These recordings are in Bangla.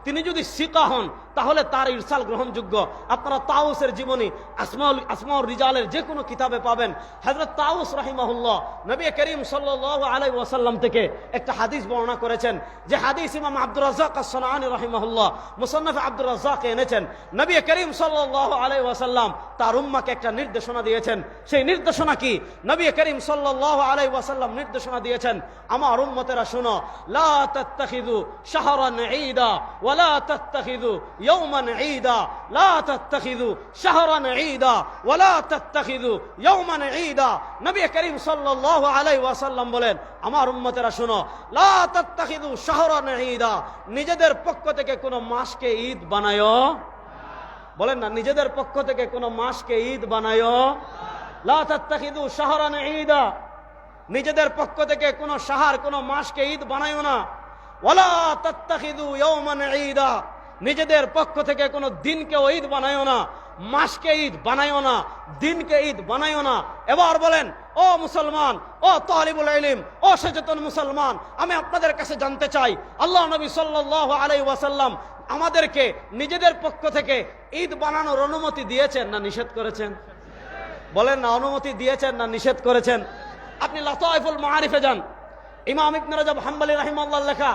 তিনি যদি সিকা হন তাহলে তার ইরসাল গ্রহণযোগ্য। আপনারা তাউসের জীবনী আসমাউর রিজালের যে কোনো কিতাবে পাবেন। হযরত তাউস রাহিমাহুল্লাহ নবী করিম সাল্লাল্লাহু আলাইহি ওয়াসাল্লাম থেকে একটা হাদিস বর্ণনা করেছেন, যে হাদিস ইমাম আব্দুর রাজ্জাক আস-সানাআনী রাহিমাহুল্লাহ মুসান্নাফে আব্দুর রাজ্জাকে এনেছেন। নবী করিম সাল্লাল্লাহু আলাইহি ওয়াসাল্লাম তার উম্মাহকে একটা নির্দেশনা দিয়েছেন। সেই নির্দেশনা কি? নবী করিম সাল্লাল্লাহু আলাইহি ওয়াসাল্লাম নির্দেশনা দিয়েছেন, আমার উম্মতেরা শুনো, লা তাত্তাখিযু শাহরান ঈদা ওয়ালা তাত্তাখিযু ইয়াওমান ঈদা, লা তাত্তাখিযু শাহরান ঈদা ওয়ালা তাত্তাখিযু ইয়াওমান ঈদা। নবী করিম সাল্লাল্লাহু আলাইহি ওয়াসাল্লাম বলেন, আমার উম্মতেরা শুনো, লা তাত্তাখিযু শাহরান ঈদা, নিজেদের পক্ষ থেকে কোনো মাসকে ঈদ বানায়ো। বলেন না, নিজেদের পক্ষ থেকে কোনো মাসকে ঈদ বানায়ো। লা তাত্তাখিযু শাহরান ঈদা, নিজেদের পক্ষ থেকে কোনো শাহর কোনো মাসকে ঈদ বানায়ো না। ওয়ালা তাত্তাখিযু ইয়াওমান ঈদা, নিজেদের পক্ষ থেকে কোনো দিনকে ঈদ বানায়ো না, মাসকে ঈদ বানায়ো না, দিনকে ঈদ বানায়ো না। এবার বলেন, ও মুসলমান, ও তালিবুল ইলম, ও সচেতন মুসলমান, আমি আপনাদের কাছে জানতে চাই, আল্লাহ নবী সাল্লাল্লাহু আলাইহি ওয়াসাল্লাম আমাদেরকে নিজেদের পক্ষ থেকে ঈদ বানানোর অনুমতি দিয়েছেন না নিষেধ করেছেন? বলেন না, অনুমতি দিয়েছেন না নিষেধ করেছেন? আপনি লাতাইফুল মাআরিফে যান, ইমাম ইবনে রাজব হাম্বলী রাহিমাহুল্লাহ লেখা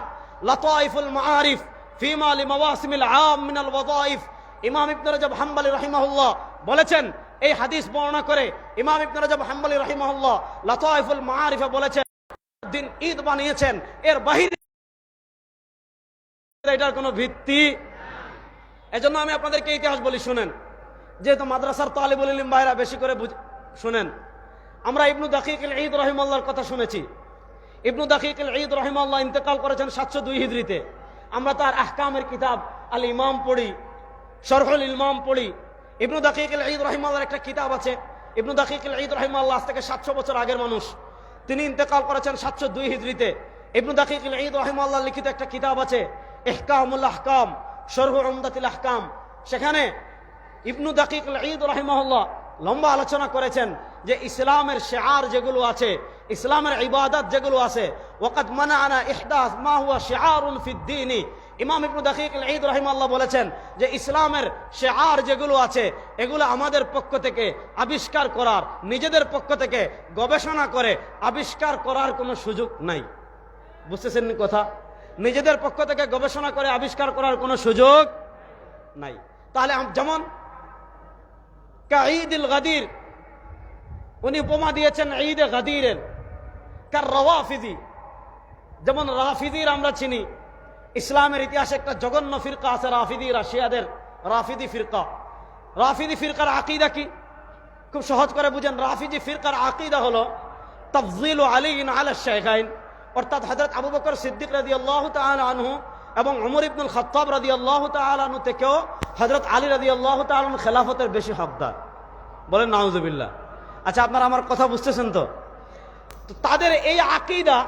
লাতাইফুল মাআরিফ ফিমা লিমাওয়াসিমিল আম মিনাল ওয়াযাইফ। ইমাম ইবনে রাজব হাম্বলী রাহিমাহুল্লাহ বলেছেন, এই হাদিস বর্ণনা করে ইমাম ইবনে রাজব হাম্বলী রাহিমাহুল্লাহ লাতাইফুল মাআরিফে বলেছেন, দিন ঈদ বানিয়েছেন, এর বাহিরে এটার কোনো ভিত্তি। এজন্য আমি আপনাদেরকে ইতিহাস বলি, শুনেন, যেহেতু মাদ্রাসার তালিবুল ইলম ভাইরা বেশি করে শুনেন। আমরা ইবনু দাকিক আল ঈদ রাহিমাহুল্লাহর কথা শুনেছি। ইবনু দাকিক আল ঈদ রাহিমাহুল্লাহ ইন্তেকাল করেছেন 702 হিজরিতে। আমরা তার আহকামের কিতাব আল ইমাম পড়ি, শরহুল ইলমাম পড়ি। ইবনু দাকিক আল ঈদ রাহিমাহুল্লাহর একটা কিতাব আছে। ইবনু দাকিক আল ঈদ রাহিমাহুল্লাহ আজ থেকে 700 বছর আগের মানুষ, তিনি ইন্তেকাল করেছেন 702 হিজরিতে। ইবনু দাকিক আল ঈদ রাহিমাহুল্লাহ লিখিত একটা কিতাব আছে ইহকামুল আহকাম, শরহু উমদাতুল আহকাম। সেখানে ইবনু দাকিক আল ঈদ রাহিমাহুল্লাহ লম্বা আলোচনা করেছেন যে ইসলামের শিআর যেগুলো আছে, ইসলামের ইবাদত যেগুলো আছে, ওয়াকাদ মানাআনা ইহদাস মা হুয়া শিআরুন ফিদ-দীন। ইমাম ইবনু দাকিক আল ঈদ রাহিমাহুল্লাহ বলেছেন যে ইসলামের শিআর যেগুলো আছে এগুলো আমাদের পক্ষ থেকে আবিষ্কার করার, নিজেদের পক্ষ থেকে গবেষণা করে আবিষ্কার করার কোনো সুযোগ নাই। বুঝতেছেন কথা? নিজেদের পক্ষ থেকে গবেষণা করে আবিষ্কার করার কোনো সুযোগ নাই। তাহলে যেমন ঈদুল গাদির, উনি উপমা দিয়েছেন ঈদে গাদিরের। কার রাওয়াফিজি, যেমন রাফিদির আমরা চিনি, ইসলামের ইতিহাসে একটা জঘন্য ফিরকা আছে রাফিদি, রাশিয়াদের রাফিদি ফিরকা। রাফিদি ফিরকার আকীদা কি? খুব সহজ করে বুঝেন। রাফিদি ফিরকার আকীদা হলো তাফযীলু আলী আলা শাইখাইন, অর্থাৎ হযরত আবু বকর সিদ্দিক রাদিয়াল্লাহু তাআলা আনহু এবং ওমর ইবনুল খাত্তাব রাদিয়াল্লাহু তাআলা আনহু থেকেও হযরত আলী রাদিয়াল্লাহু তাআলা আনহু খেলাফতের বেশি হকদার। বলেন নাউজুবিল্লাহ। আচ্ছা, আপনারা আমার কথা বুঝতেছেন তো? তাদের এই আকীদা,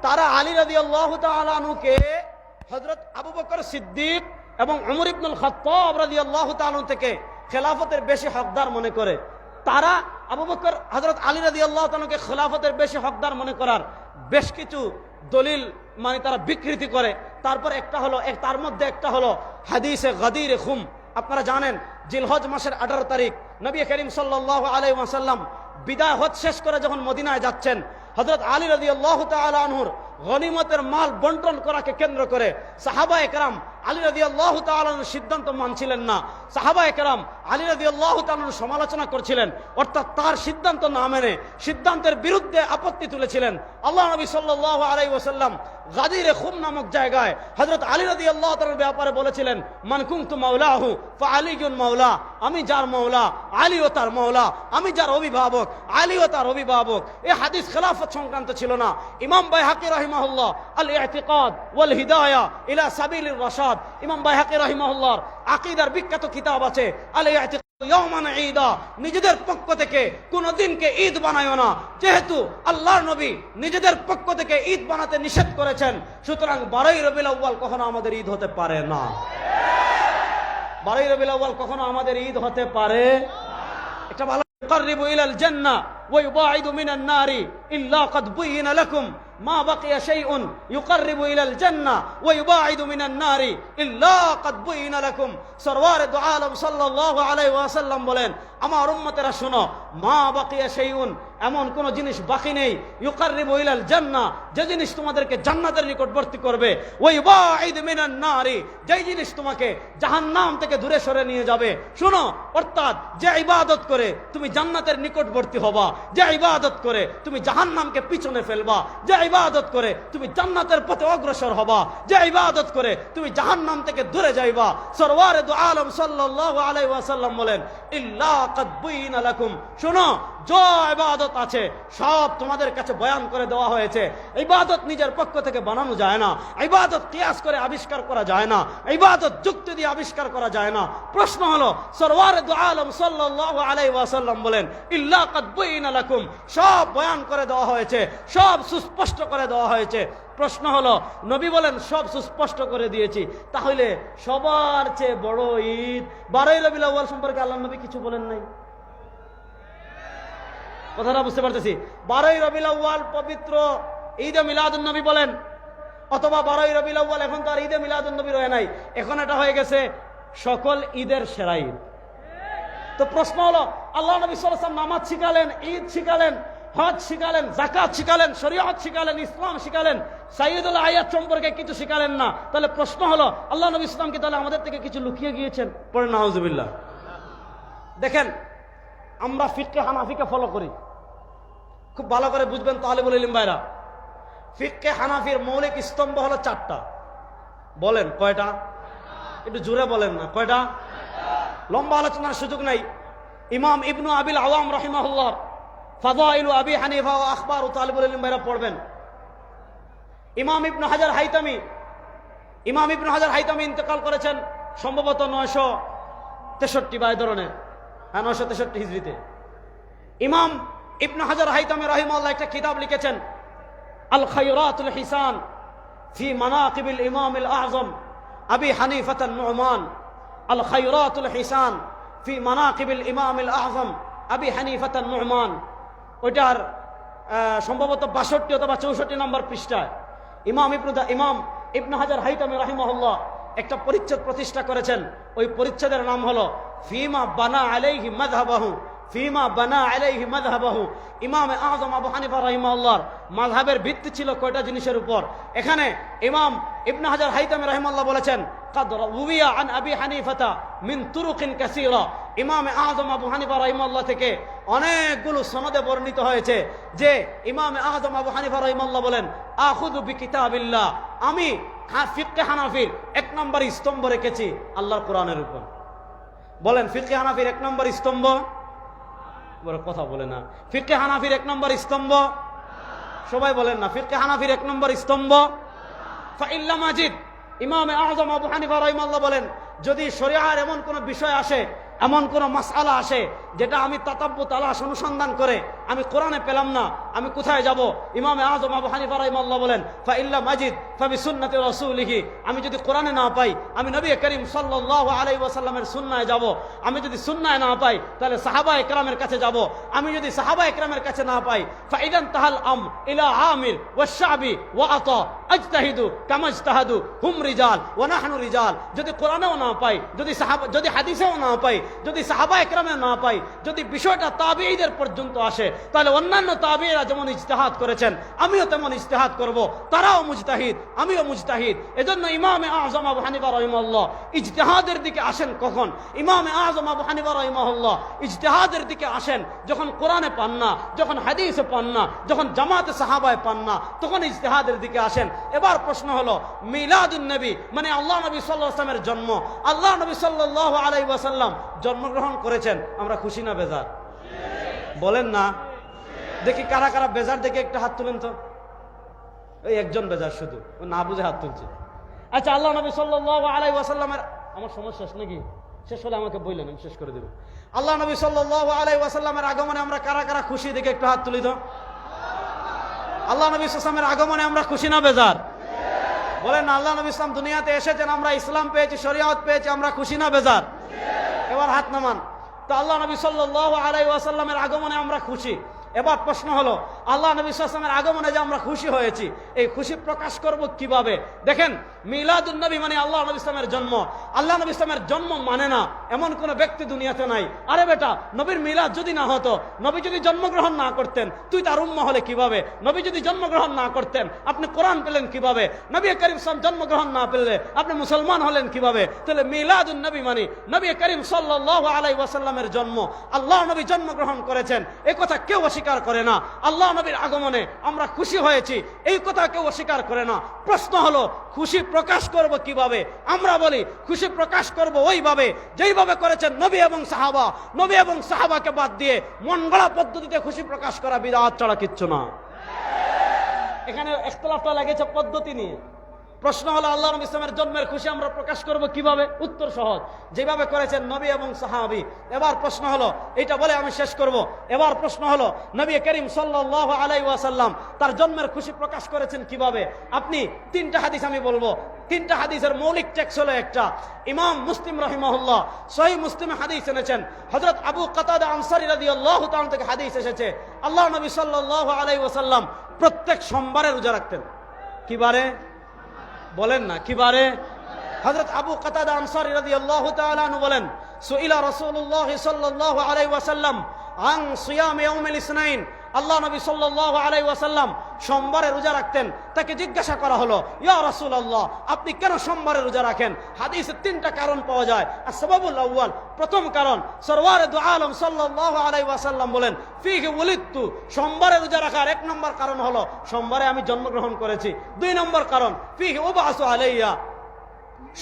তারা আলী রাদিয়াল্লাহু তাআলা আনহুকে হযরত আবু বকর সিদ্দিক এবং ওমর ইবনুল খাত্তাব রাদিয়াল্লাহু তাআলা আনহু থেকে খেলাফতের বেশি হকদার মনে করে। তারা আবু বকর হযরত আলী রাদিয়াল্লাহু তাআলা আনহুকে খেলাফতের বেশি হকদার মনে করার বেশ কিছু দলিল মানে তারা বিকৃতি করে। তারপর একটা হলো, তার মধ্যে একটা হলো হাদিসে গাদিরে খুম। আপনারা জানেন জিলহজ মাসের 18 তারিখ নবী করিম সাল্লাল্লাহু আলাইহি ওয়াসাল্লাম বিদায় হজ শেষ করে যখন মদিনায় যাচ্ছেন, হযরত আলী রাদিয়াল্লাহু তাআলা আনহুর গনিমতের মাল বন্টন করাকে কেন্দ্র করে সাহাবায়ে কেরাম আলী রাদিয়াল্লাহু তাআলা আনহুর সিদ্ধান্ত মানছিলেন না। সাহাবায়ে কেরাম আলী রাদিয়াল্লাহু তাআলা আনহুর সমালোচনা করছিলেন, অর্থাৎ তার সিদ্ধান্ত না মেনে সিদ্ধান্তের বিরুদ্ধে আপত্তি তুলেছিলেন। আল্লাহ নবী সাল্লাল্লাহু আলাইহি ওয়াসাল্লাম গাদিরে খুম নামক জায়গায় হযরত আলী রাদিয়াল্লাহু তাআলার ব্যাপারে বলেছিলেন, মান কুনতু মাওলাহু ফাআলিয়ুন মাওলা, আমি যার মাওলা আলীও তার মাওলা, আমি যার অভিভাবক আলীও তার অভিভাবক। এই হাদিস খেলাফত সংক্রান্ত ছিল না। ইমাম বাইহাকি রাহিমাহুল্লাহ আল ইতিকাদ ওয়াল হিদায়া ইলা সাবিলির রাশাদ, ইমাম বাইহাকি রাহিমাহুল্লাহর আকীদার বিখ্যাত কিতাব আছে আল ইতিকাদ ইয়াওমান ঈদা, নিজেদের পক্ষ থেকে কোন দিনকে ঈদ বানায়ো না। যেহেতু আল্লাহর নবী নিজেদের পক্ষ থেকে ঈদ বানাতে নিষেধ করেছেন, সুতরাং 12ই রবিউল আউয়াল কখনো আমাদের ঈদ হতে পারে না। 12ই রবিউল আউয়াল কখনো আমাদের ঈদ হতে পারে এটা ভালো। يقرب إلى الجنة ويباعد من النار إلا قد بين لكم মা বাকিয়া শাইউন ইউকাররিবু ইলাল জান্নাহ ওয়া ইউবাইদু মিনান নারি ইল্লা ক্বাদ বুইনা লাকুম। সরওয়ারে দু আলম সাল্লাল্লাহু আলাইহি ওয়াসাল্লাম বলেন, আমার উম্মতেরা শোনো, মা বাকিয়া শাইউন, এমন কোন জিনিস বাকি নেই, ইউকাররিবু ইলাল জান্নাহ, যে জিনিস তোমাদেরকে জান্নাতের নিকটবর্তী করবে, ওয়া ইউবাইদু মিনান নারি, যে জিনিস তোমাকে জাহান্নাম থেকে দূরে সরে নিয়ে যাবে। শোনো, অর্থাৎ যে ইবাদত করে তুমি জান্নাতের নিকটবর্তী হবা, যে ইবাদত করে তুমি জাহান্নামকে পিছনে ফেলবা, যে ইবাদত করে তুমি জান্নাতের পথে অগ্রসর হবা, যে ইবাদত করে তুমি জাহান্নাম থেকে দূরে যাইবা। সরওয়ারে দু আলম সাল্লাল্লাহু আলাইহি ওয়াসাল্লাম বলেন, ইল্লা ক্বাদ বুইনা লাকুম, শোনো, যে ইবাদত আছে সব তোমাদের কাছে বয়ান করে দেওয়া হয়েছে। ইবাদত নিজের পক্ষ থেকে বানানো যায় না, ইবাদত কিয়াস করে আবিষ্কার করা যায় না, ইবাদত যুক্তি দিয়ে আবিষ্কার করা যায় না। প্রশ্ন হলো, সরওয়ারে দু আলম সাল্লাল্লাহু আলাইহি ওয়াসাল্লাম বলেন, ইল্লা ক্বাদ বুইনা লাকুম, সব বয়ান করে দেওয়া হয়েছে, সব সুস্পষ্ট করে দেওয়া হয়েছে। প্রশ্ন হলো, নবী বলেন সব সুস্পষ্ট করে দিয়েছি, তাহলে সবার চেয়ে বড় ঈদ 12ই রবিউল আউয়াল সম্পর্কে আল্লাহ নবী কিছু বলেন নাই? কথাটা বুঝতে পারতেছি? 12ই রবিউল আউয়াল পবিত্র ঈদে মিলাদুন নবী বলেন, অথবা 12ই রবিউল আউয়াল এখন তো আর ঈদে মিলাদুন নবী রয়ে নাই, এখন এটা হয়ে গেছে সকল ঈদের সেরা ঈদ। তো প্রশ্ন হলো, আল্লাহ নবী সাল্লাল্লাহু আলাইহি ওয়াসাল্লাম নামাজ শিখালেন, ঈদ শিখালেন, হজ শিখালেন, যাকাত শিখালেন, শরীয়ত শিখালেন, ইসলাম শিখালেন, সাইয়্যিদুল আয়াত সম্পর্কে কিছু শিখালেন না। তাহলে প্রশ্ন হলো, আল্লাহ নবী ইসলাম কি তাহলে আমাদের থেকে কিছু লুকিয়ে গিয়েছেন? পড়েন নাউজুবিল্লাহ। দেখেন, আমরা ফিকহে হানাফিকে ফলো করি, খুব ভালো করে বুঝবেন তালিবুল ইলম ভাইরা। ফিকহে হানাফির মৌলিক স্তম্ভ হলো 4টা। বলেন কয়টা? একটু জোরে বলেন না, কয়টা? লম্বা আলোচনার সুযোগ নাই। ইমাম ইবনু আবিল আওয়াম রাহিমাহুল্লাহ ফাদাইলু আবি হানিফা ওয়া আখবারু তালিবুল ইলম ভাইরা পড়বেন। ইমাম ইবনু হাজার হাইতামি ইন্তেকাল করেছেন সম্ভবত 963 বা এই ধরনের, 963 হিজরিতে। ইমাম ইবনু হাজার হাইতামি রাহিমাহুল্লাহ একটা কিতাব লিখেছেন, আল খায়রাতুল হিসান ফি মানাকিবিল ইমামিল আযম আবি হানিফা আন-নু'মান। আল খায়রাতুল হিসান ফি মানাকিবিল ইমামিল আযম আবি হানিফা আন-নু'মান। ওইটার সম্ভবত 62 অথবা 64 নম্বর পৃষ্ঠায় ইমাম ইবনু হাজার হাইতামি রাহিমাহুল্লাহ একটা পরিচ্ছেদ প্রতিষ্ঠা করেছেন। ওই পরিচ্ছেদের নাম হলো ফিমা বানা আলাইহি মাযহাবাহু। ইমাম আযম আবু হানিফা রাহিমাহুল্লাহর মাযহাবের ভিত্তি ছিল কয়টা জিনিসের উপর? এখানে ইমাম ইবনে হাজার হাইতামি রাহিমাহুল্লাহ বলেছেন, قد روي عن ابي حنيفه من طرق كثيره। ইমাম আযম আবু হানিফা রাহিমাহুল্লাহ থেকে অনেকগুলো সনদে বর্ণিত হয়েছে যে ইমাম আযম আবু হানিফা রাহিমাহুল্লাহ বলেন, আখুযু বিকিতাবিল্লাহ, আমি ফিকহে হানাফির 1 নম্বর স্তম্ভ রেখেছি আল্লাহর কোরআনের উপর। বলেন ফিকহে হানাফির 1 নম্বর স্তম্ভ? বড় কথা বলে না। ফিকহে হানাফির 1 নম্বর স্তম্ভ? সবাই বলেন না। ফিকহে হানাফির 1 নম্বর স্তম্ভ ফাইল্লা মাজিদ। ইমাম আযম আবু হানিফা রাহিমাহুল্লাহ বলেন, যদি শরিয়ার এমন কোন বিষয় আসে, এমন কোন মাসআলা আসে যেটা আমি তাতাব্বুত তালাশ অনুসন্ধান করে আমি কোরআনে পেলাম না, আমি কোথায় যাব? ইমাম আযম আবু হানিফা রাহিমাহুল্লাহ বলেন, ফাইল্লা মাজিদ ফাবি সুন্নতি রাসূলিহি। আমি যদি কোরআনে না পাই, আমি নবী করিম সাল্লাল্লাহু আলাইহি ওয়াসাল্লামের সুন্নাহে যাব। আমি যদি সুন্নাহে না পাই, তাহলে সাহাবায়ে কেরামের কাছে যাব। আমি যদি সাহাবায়ে কেরামের কাছে না পাই, ফাইদান তাহাল ইলা আমির ওয়া শাবি ওয়া আতা আজতাহিদু কামা ইজতাহাদু হুম রিজাল ওয়া নাহনু রিজাল। যদি কোরআনেও না পাই, যদি হাদিসেও না পাই, যদি সাহাবায়ে কেরামে না পাই, যদি বিষয়টা তাবিঈদের পর্যন্ত আসে, তাহলে অন্যান্য তাবিঈরা যেমন ইজতিহাদ করেছেন আমিও তেমন ইজতিহাদ করব। তারাও মুজতাহিদ, আমিও মুজতাহিদ। এজন্য ইমাম আযম আবু হানিফা রাহিমাহুল্লাহ ইজতিহাদের দিকে আসেন কখন? ইমাম আযম আবু হানিফা রাহিমাহুল্লাহ ইজতিহাদের দিকে আসেন যখন কোরআনে পান না, যখন হাদিসে পান না, যখন জামাতে সাহাবায়ে পান না, তখন ইজতিহাদের দিকে আসেন। এবার প্রশ্ন হলো, মিলাদুন নবী মানে আল্লাহ নবী সাল্লাল্লাহু আলাইহি ওয়াসাল্লামের জন্ম, আল্লাহ নবী সাল্লাল্লাহু আলাইহি ওয়াসাল্লাম জন্মগ্রহণ করেছেন, আমরা খুশি না বেজার? বলেন না। দেখি কারা কারা বেজার, দেখে একটা হাত তুলেন তো। ওই একজন বেজার, শুধু না বুঝে হাত তুলছে। আচ্ছা, আল্লাহ নবী সাল্লাল্লাহু আলাইহি ওয়াসাল্লামের, আমার সময় শেষ নাকি? শেষ হলে আমাকে বললেন, আমি শেষ করে দেব। আল্লাহ নবী সাল্লাল্লাহু আলাইহি ওয়াসাল্লামের আগমনে আমরা কারা কারা খুশি, দেখে একটু হাত তুলি তো। আল্লাহ নবী সাল্লাল্লাহু আলাইহি ওয়াসাল্লামের আগমনে আমরা খুশি না বেজার? বলেন, আল্লাহ নবী ইসলাম দুনিয়াতে এসেছেন, আমরা ইসলাম পেয়েছি, শরিয়ত পেয়েছি, আমরা খুশি না বেজার? এবার হাত নামান। তো আল্লাহ নবী সাল্লাল্লাহু আলাইহি ওয়াসাল্লামের আগমনে আমরা খুশি। এবার প্রশ্ন হলো, আল্লাহ নবী সাল্লাল্লাহু আলাইহি ওয়াসাল্লামের আগমনে যে আমরা খুশি হয়েছি, এই খুশি প্রকাশ করব কিভাবে? দেখেন, মিলাদুন নবী মানে আল্লাহ নবী ইসলামের জন্ম। আল্লাহ নবী ইসলামের জন্ম মানে না এমন কোন ব্যক্তি দুনিয়াতে নাই। আরে বেটা, নবীর মিলাদ যদি না হতো, নবী যদি জন্মগ্রহণ না করতেন, তুই তার উম্মাহ হলে কিভাবে? নবী যদি জন্মগ্রহণ না করতেন, আপনি কোরআন পেলেন কিভাবে? নবী করিম সাল্লাল্লাহু জন্মগ্রহণ না পেলে আপনি মুসলমান হলেন কিভাবে? তাহলে মিলাদুন নবী মানে নবী করিম সাল্লাল্লাহু আলাইহি ওয়াসাল্লামের জন্ম। আল্লাহ নবী জন্মগ্রহণ করেছেন, এই কথা কেউ অস্বীকার করে না। আল্লাহ নবীর আগমনে আমরা খুশি হয়েছি, এই কথা কেউ অস্বীকার করে না। প্রশ্ন হলো, খুশি প্রকাশ করব কিভাবে? আমরা বলি খুশি প্রকাশ করব ওইভাবে যেইভাবে করেছেন নবী এবং সাহাবা। নবী এবং সাহাবাকে বাদ দিয়ে মন গড়া পদ্ধতিতে খুশি প্রকাশ করা বিদআত ছাড়া কিচ্ছু না। এখানে ইখতিলাফটা লেগেছে পদ্ধতি নিয়ে। প্রশ্ন হলো, আল্লাহ নবী ইসলামের জন্মের খুশি আমরা প্রকাশ করব কিভাবে? উত্তর সহজ, যেভাবে করেছেন নবী এবং সাহাবী। এবার প্রশ্ন হলো, এটা বলে আমি শেষ করব। এবার প্রশ্ন হলো, নবী করিম সাল্লাল্লাহু আলাইহি ওয়াসাল্লাম তার জন্মের খুশি প্রকাশ করেছেন কিভাবে? আপনি তিনটা হাদিস আমি বলবো। তিনটা হাদিসের মৌলিক টেক্সট হলো একটা, ইমাম মুসলিম রাহিমাহুল্লাহ সহিহ মুসলিমে হাদিস এনেছেন। হযরত আবু কাতাদা আনসারী রাদিয়াল্লাহু তাআলা থেকে হাদিস এসেছে, আল্লাহ নবী সাল্লাল্লাহু আলাইহি ওয়াসাল্লাম প্রত্যেক সোমবারে রোজা রাখতেন। কি বারে? বলেন না, কি বারে? হযরত আবু কাতাদা আনসারী রাদিয়াল্লাহু তাআলা আনহু বলেন, সুইলা রাসূলুল্লাহ সাল্লাল্লাহু আলাইহি ওয়াসাল্লাম আন সিয়াম ইয়াউমিল ইসনাইন। আল্লাহ নবী সাল্লাল্লাহু আলাইহি ওয়াসাল্লাম সোমবারে রোজা রাখতেন। তাকে জিজ্ঞাসা করা হলো, ইয়া রাসূলুল্লাহ, আপনি কেন সোমবারে রোজা রাখেন? হাদিসে তিনটা কারণ পাওয়া যায়। আসবাবুল আউয়াল, প্রথম কারণ, সরওয়ারে দু আলম সাল্লাল্লাহু আলাইহি ওয়াসাল্লাম বলেন, ফিহি ওয়ালিদতু, সোমবারে রোজা রাখার এক নম্বর কারণ হলো সোমবারে আমি জন্মগ্রহণ করেছি। দুই নম্বর কারণ, ফিহি উবআসু আলাইয়া,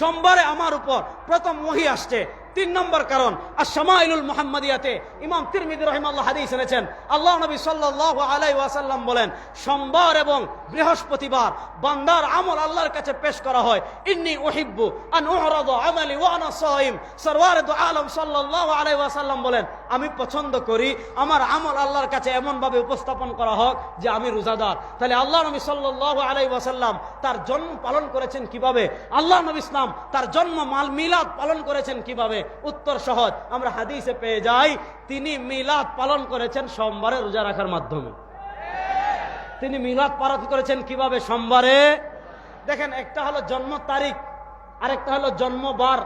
সোমবারে আমার উপর প্রথম ওহী আসছে। তিন নম্বর কারণ, আশ-শামাইলুল মুহাম্মাদিয়াতে ইমাম তিরমিজি রাহিমাহুল্লাহ হাদিস এনেছেন, আল্লাহ নবী সাল্লাল্লাহু আলাইহি ওয়াসাল্লাম বলেন, সোমবার এবং বৃহস্পতিবার বান্দার আমল আল্লাহর কাছে পেশ করা হয়। ইন্নী উহিব্বু আন উরাদা আমালি ওয়া আনা সাইম। সরওয়ারে দু আলম সাল্লাল্লাহু আলাইহি ওয়াসাল্লাম বলেন, আমি পছন্দ করি আমার আমল আল্লাহর কাছে এমন ভাবে উপস্থাপন করা হোক যে আমি রোজাদার। তাহলে আল্লাহ নবী সাল্লাল্লাহু আলাইহি ওয়াসাল্লাম তার জন্ম পালন করেছেন কিভাবে? আল্লাহ নবী ইসলাম তার জন্ম মিলাদ পালন করেছেন কিভাবে? উত্তর সহজ, আমরা হাদিসে পেয়ে যাই, তিনি মিলাদ পালন করেছেন সোমবারে রোজা রাখার মাধ্যমে। তিনি মিলাদ পালন করেছেন কিভাবে? সোমবারে। দেখেন, একটা হলো জন্ম তারিখ, আরেকটা হলো জন্মবার।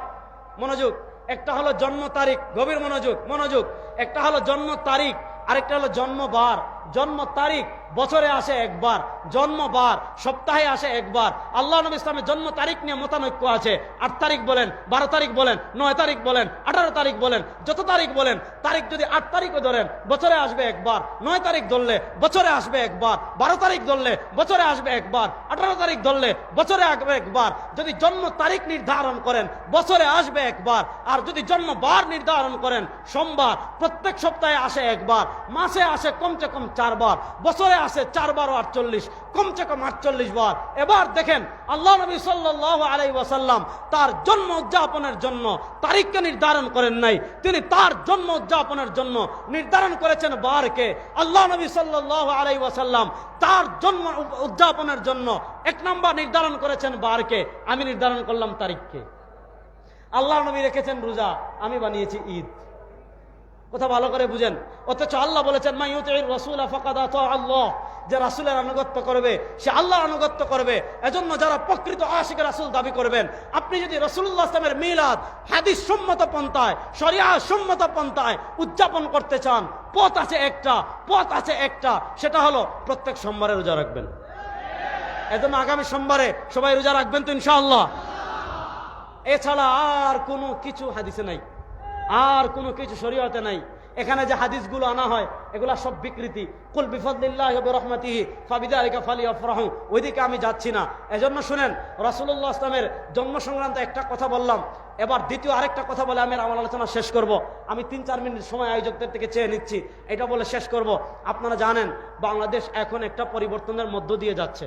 মনোযোগ, একটা হলো জন্ম তারিখ, গভীর মনোযোগ মনোযোগ। একটা হলো জন্ম তারিখ, আরেকটা হলো জন্মবার। জন্ম তারিখ বছরে আসে একবার, জন্মবার সপ্তাহে আসে একবার। আল্লাহ নবী ইসলামের জন্ম তারিখ নিয়ে মতানৈক্য আছে। 8 তারিখ বলেন, 12 তারিখ বলেন, 9 তারিখ বলেন, 18 তারিখ বলেন, যত তারিখ বলেন। তারিখ যদি 8 তারিখও ধরেন, বছরে আসবে একবার। 9 তারিখ ধরলে বছরে আসবে একবার। 12 তারিখ ধরলে বছরে আসবে একবার। 18 তারিখ ধরলে বছরে আসবে একবার। যদি জন্ম তারিখ নির্ধারণ করেন, বছরে আসবে একবার। আর যদি জন্মবার নির্ধারণ করেন, সোমবার প্রত্যেক সপ্তাহে আসে একবার, মাসে আসে কমসে কম 4 বার, বছরে আসে 4 বার 48, কমসে কম 48 বার। এবার দেখেন, আল্লাহ নবী সাল্লাল্লাহু আলাইহি ওয়াসাল্লাম তার জন্ম উদযাপনের জন্য তারিখকে নির্ধারণ করেন নাই, তিনি তার জন্ম উদযাপনের জন্য নির্ধারণ করেছেন বারকে। আল্লাহ নবী সাল্লাল্লাহু আলাইহি ওয়াসাল্লাম তার জন্ম উদযাপনের জন্য 1 নম্বর নির্ধারণ করেছেন বারকে, আমি নির্ধারণ করলাম তারিখকে। আল্লাহ নবী রেখেছেন রোজা, আমি বানিয়েছি ঈদ। কথা ভালো করে বুঝেন। অথচ আল্লাহ বলেছেন, মা ইউতির রাসূলা ফাকাদ আতা আল্লাহ, যে রাসূলের আনুগত্য করবে সে আল্লাহর আনুগত্য করবে। এজন্য যারা প্রকৃত আশিক রাসূল দাবি করবেন, আপনি যদি রাসূলুল্লাহ সাল্লাল্লাহু আলাইহি ওয়াসাল্লামের মিলাদ হাদিস সম্মত পন্থায়, শরিয়া সম্মত পন্থায় উদযাপন করতে চান, পথ আছে একটা, সেটা হলো প্রত্যেক সোমবারে রোজা রাখবেন। এজন্য আগামী সোমবারে সবাই রোজা রাখবেন তো ইনশাআল্লাহ। এছাড়া আর কোনো কিছু হাদিসে নাই, আর কোনো কিছু শরীয়তে নাই। এখানে যে হাদিসগুলো আনা হয় এগুলা সব বিকৃতি। কুল বিফাদলিল্লাহি ওয়া বিরহমাতিহি ফাবিযালিকা ফালিয়াফরাহু, ওইদিকে আমি যাচ্ছি না। এজন্য শুনেন, রাসূলুল্লাহ ইসলামের জন্ম সংক্রান্ত একটা কথা বললাম, এবার দ্বিতীয় আরেকটা কথা বলে আমি আমার আলোচনা শেষ করব। আমি 3-4 মিনিট সময় আয়োজকদের থেকে চেয়ে নিচ্ছি, এটা বলে শেষ করব। আপনারা জানেন বাংলাদেশ এখন একটা পরিবর্তনের মধ্য দিয়ে যাচ্ছে।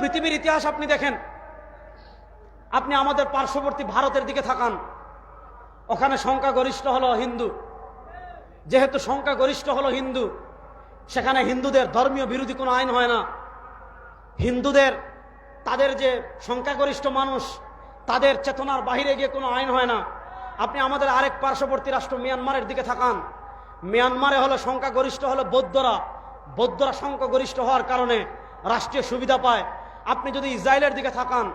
পৃথিবীর ইতিহাস আপনি দেখেন, আপনি আমাদের পার্শ্ববর্তী ভারতের দিকে তাকান, ওখানে সংখ্যাগরিষ্ঠ হলো হিন্দু। যেহেতু সংখ্যাগরিষ্ঠ হলো হিন্দু, সেখানে হিন্দুদের ধর্মীয় বিরোধী কোনো আইন হয় না। হিন্দুদের তাদের যে সংখ্যাগরিষ্ঠ মানুষ, তাদের চেতনার বাহিরে গিয়ে কোনো আইন হয় না। আপনি আমাদের আরেক পার্শ্ববর্তী রাষ্ট্র মিয়ানমারের দিকে তাকান, মিয়ানমারে হলো সংখ্যাগরিষ্ঠ হলো বৌদ্ধরা। বৌদ্ধরা সংখ্যাগরিষ্ঠ হওয়ার কারণে রাষ্ট্রীয় সুবিধা পায়। আপনি যদি ইসরায়েলের দিকে তাকান,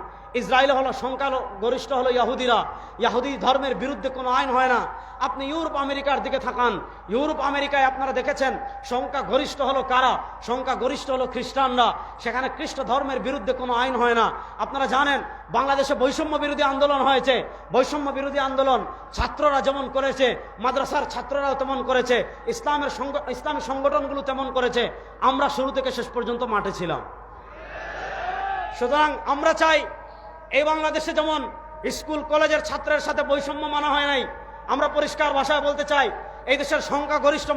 ইসরায়েলে হলো সংখ্যাগরিষ্ঠ হলো ইহুদিরা। ইহুদি ধর্মের বিরুদ্ধে কোনো আইন হয় না। আপনি ইউরোপ আমেরিকার দিকে তাকান, ইউরোপ আমেরিকায় আপনারা দেখেছেন সংখ্যাগরিষ্ঠ হলো কারা? সংখ্যাগরিষ্ঠ হলো খ্রিস্টানরা। সেখানে খ্রিস্ট ধর্মের বিরুদ্ধে কোনো আইন হয় না। আপনারা জানেন বাংলাদেশে বৈষম্য বিরোধী আন্দোলন হয়েছে। বৈষম্য বিরোধী আন্দোলন ছাত্ররা যেমন করেছে, মাদ্রাসার ছাত্ররাও তেমন করেছে, ইসলামী সংগঠনগুলো তেমন করেছে। আমরা শুরু থেকে শেষ পর্যন্ত মাঠে ছিলাম। সুতরাং আমরা চাই এই বাংলাদেশে যেমন স্কুল কলেজের ছাত্রের সাথে বৈষম্য মানা হয় নাই, আমরা পরিষ্কার ভাষায় বলতে চাই এই দেশের সংখ্যাগরিষ্ঠ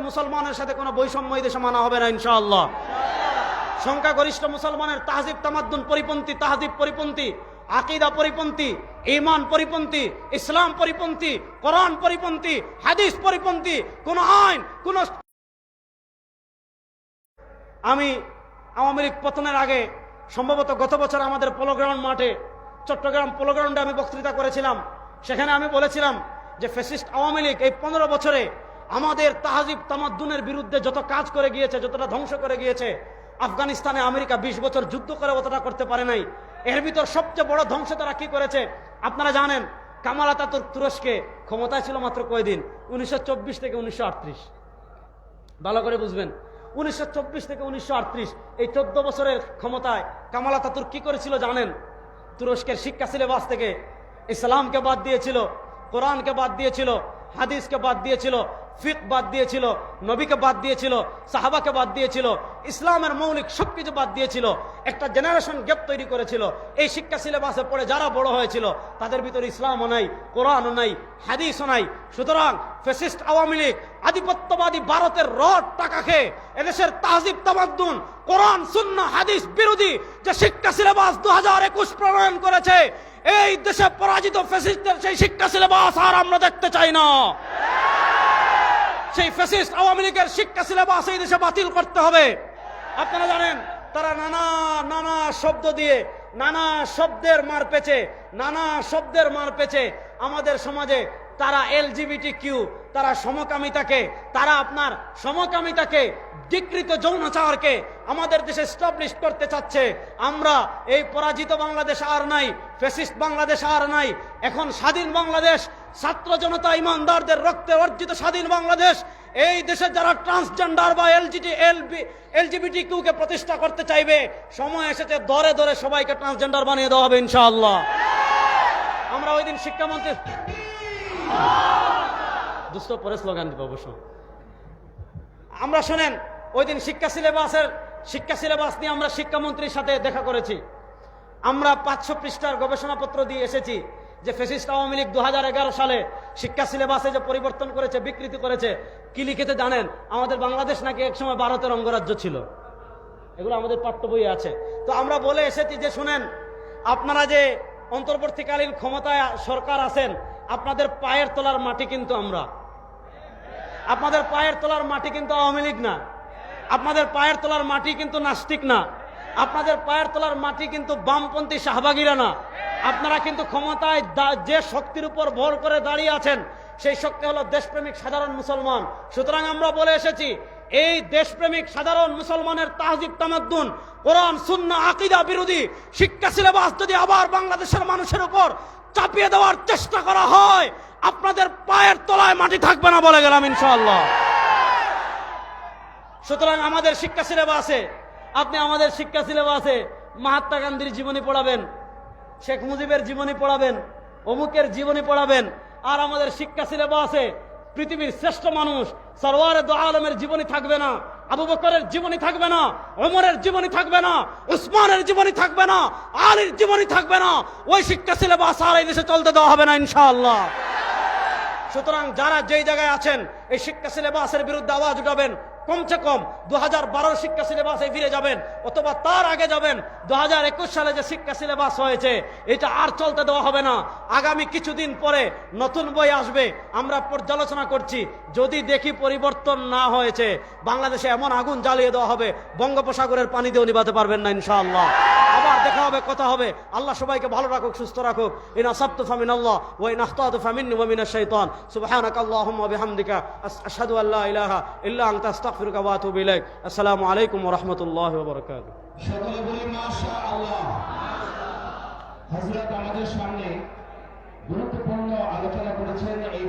মুসলমানের সাথে কোনো বৈষম্য এই দেশে মানা হবে না ইনশাআল্লাহ। সংখ্যাগরিষ্ঠ মুসলমানের তাহজিব তামাদ্দুন পরিপন্থী, তাহজিব পরিপন্থী, আকীদা পরিপন্থী, ঈমান পরিপন্থী, ইসলাম পরিপন্থী, কোরআন পরিপন্থী, হাদিস পরিপন্থী কোন আইন কোন। আমি আওয়ামী লীগ পতনের আগে সম্ভবত গত বছর আমাদের পোলো গ্রাউন্ড মাঠে, চট্টগ্রাম পোলো গ্রাউন্ডে আমি বক্তৃতা করেছিলাম। সেখানে আমি বলেছিলাম যে ফ্যাসিস্ট আওয়ামী লীগ এই 15 বছরে আমাদের তাহজিব তামাদ্দুনের বিরুদ্ধে যত কাজ করে গিয়েছে, যতটা ধ্বংস করে গিয়েছে, আফগানিস্তানে আমেরিকা 20 বছর যুদ্ধ করে অতটা করতে পারে নাই। এর ভিতর সবচেয়ে বড় ধ্বংস তারা কি করেছে আপনারা জানেন? কামাল আতাতুর্ক তুরস্কে ক্ষমতায় ছিল মাত্র কয়দিন? 1924 থেকে 1938। ভালো করে বুঝবেন, 1924 থেকে 1938 এই 14 বছরের ক্ষমতায় কামাল আতাতুর্ক কি করেছিল জানেন? তুরস্কের শিক্ষা সিলেবাস থেকে ইসলামকে বাদ দিয়েছিল, কোরআনকে বাদ দিয়েছিল, হাদিসকে বাদ দিয়েছিল, ফিকহ বাদ দিয়েছিল, নবীকে বাদ দিয়েছিল, সাহাবাকে বাদ দিয়েছিল, ইসলামের মৌলিক সবকিছু বাদ দিয়েছিল। একটা জেনারেশন গ্যাপ তৈরি করেছিল। এই শিক্ষা সিলেবাসে পড়ে যারা বড় হয়েছিল তাদের ভিতরে ইসলামও নাই, কোরআনও নাই, হাদিসও নাই। সুতরাং ফ্যাসিস্ট আওয়ামী লীগ আধিপত্যবাদী ভারতের রড টাকা খেয়ে এদেশের তাহজিব তামাদ্দুন, কোরআন সুন্নাহ হাদিস বিরোধী যে শিক্ষা সিলেবাস 2021 প্রণয়ন করেছে, এই দেশে পরাজিত ফ্যাসিস্টদের সেই শিক্ষা সিলেবাস আর আমরা দেখতে চাই না। সেই ফ্যাসিস্ট আওয়ামী লীগের শিক্ষা সিলেবাস এই দেশে বাতিল করতে হবে। আপনারা জানেন তারা নানা শব্দ দিয়ে, নানা শব্দের মার পেছে আমাদের সমাজে তারা LGBTQ, তারা সমকামিতাকে বিকৃত যৌনাচারকে আমাদের দেশে এস্টাবলিশ করতে চাচ্ছে। আমরা এই পরাজিত বাংলাদেশ আর নাই, ফ্যাসিস্ট বাংলাদেশ আর নাই। এখন স্বাধীন বাংলাদেশ, ছাত্র জনতা ইমানদারদের রক্তে অর্জিত স্বাধীন বাংলাদেশ। এই দেশে যারা ট্রান্সজেন্ডার বা LGBTQ কে প্রতিষ্ঠা করতে চাইবে, সময় এসেছে ধরে ধরে সবাইকে ট্রান্সজেন্ডার বানিয়ে দেওয়া হবে ইনশাআল্লাহ। আমরা ওই দিন শিক্ষামন্ত্রী দুষ্ট পরে স্লোগান দিব অবশ্য। আমরা শোনেন ওই দিন শিক্ষা সিলেবাস নিয়ে আমরা শিক্ষামন্ত্রীর সাথে দেখা করেছি। আমরা 500 পৃষ্ঠার গবেষণাপত্র দিয়ে এসেছি যে ফ্যাসিস্ট আওয়ামী লীগ 2011 সালে শিক্ষা সিলেবাসে যে পরিবর্তন করেছে, বিকৃতি করেছে। কি লিখেতে জানেন? আমাদের বাংলাদেশ নাকি একসময় ভারতের অঙ্গরাজ্য ছিল। এগুলো আমাদের পাঠ্য বইয়ে আছে। তো আমরা বলে এসেছি যে শুনেন, আপনারা যে অন্তর্বর্তীকালীন ক্ষমতায় সরকার আছেন, আপনাদের পায়ের তলার মাটি কিন্তু আমরা, আপনাদের পায়ের তলার মাটি কিন্তু আওয়ামী লীগ না, আপনাদের পায়ের তলার মাটি কিন্তু নাস্তিক না, আপনাদের পায়ের তলার মাটি কিন্তু বামপন্থী শাহবাগীরা না। আপনারা কিন্তু ক্ষমতায় যে শক্তির উপর ভর করে দাঁড়িয়ে আছেন, সেই শক্তি হলো দেশপ্রেমিক সাধারণ মুসলমান। সুতরাং আমরা বলে এসেছি, এই দেশপ্রেমিক সাধারণ মুসলমানের তাহজিব তামাদ্দুন, কোরআন সুন্নাহ আকীদা বিরোধী শিক্ষা সিলেবাস যদি আবার বাংলাদেশের মানুষের উপর চাপিয়ে দেওয়ার চেষ্টা করা হয়, আপনাদের পায়ের তলায় মাটি থাকবে না বলে গেলাম ইনশাআল্লাহ। সুতরাং আমাদের শিক্ষা সিলেবাসে, আপনি আমাদের শিক্ষা সিলেবাসে মহাত্মা গান্ধীর জীবনী পড়াবেন, শেখ মুজিবের জীবনী পড়াবেন, অমুকের জীবনী পড়াবেন, আর আমাদের শিক্ষা সিলেবাসে পৃথিবীর শ্রেষ্ঠ মানুষ সরওয়ারে দো আলমের জীবনী থাকবে না, আবু বকরের জীবনী থাকবে না, ওমরের জীবনী থাকবে না, উসমানের জীবনী থাকবে না, আলীর জীবনী থাকবে না। ওই শিক্ষা সিলেবাস আর এই দেশে চলতে দেওয়া হবে না ইনশাআল্লাহ। সুতরাং যারা যেই জায়গায় আছেন এই শিক্ষা সিলেবাসের বিরুদ্ধে আওয়াজ উঠাবেন, কমসে কম 2012 শিক্ষা সিলেবাসে ফিরে যাবেন, অথবা তার আগে যাবেন। 2021 সালে যে শিক্ষা সিলেবাস হয়েছে এটা আর চলতে দেওয়া হবে না। আগামী কিছুদিন পরে নতুন বই আসবে, আমরা পর্যালোচনা করছি। যদি দেখি পরিবর্তন না হয়েছে, বাংলাদেশে এমন আগুন জ্বালিয়ে দেওয়া হবে বঙ্গোপসাগরের পানি দিয়েও নিভাতে পারবেন না ইনশাআল্লাহ। আবার দেখা হবে, কথা হবে। আল্লাহ সবাইকে ভালো রাখুক, সুস্থ রাখুক। ইন আসাবতু ফামিনাল্লাহ ওয়া ইন আখতাতু ফামিন্নি ওয়া মিনাশ শাইতান। সুবহানাকাল্লাহুম্মা ওয়া বিহামদিকা আশহাদু আল্লা ইলাহা ইল্লা আনতা আস্তাগফিরুকা ওয়া আতুবু ইলাইক। আসসালামু আলাইকুম ওয়া রাহমাতুল্লাহি ওয়া বারাকাতুহু। সকলে বলি মাশাআল্লাহ। হযরত আমাদের সামনে গুরুত্বপূর্ণ আলোচনা করেছেন। এই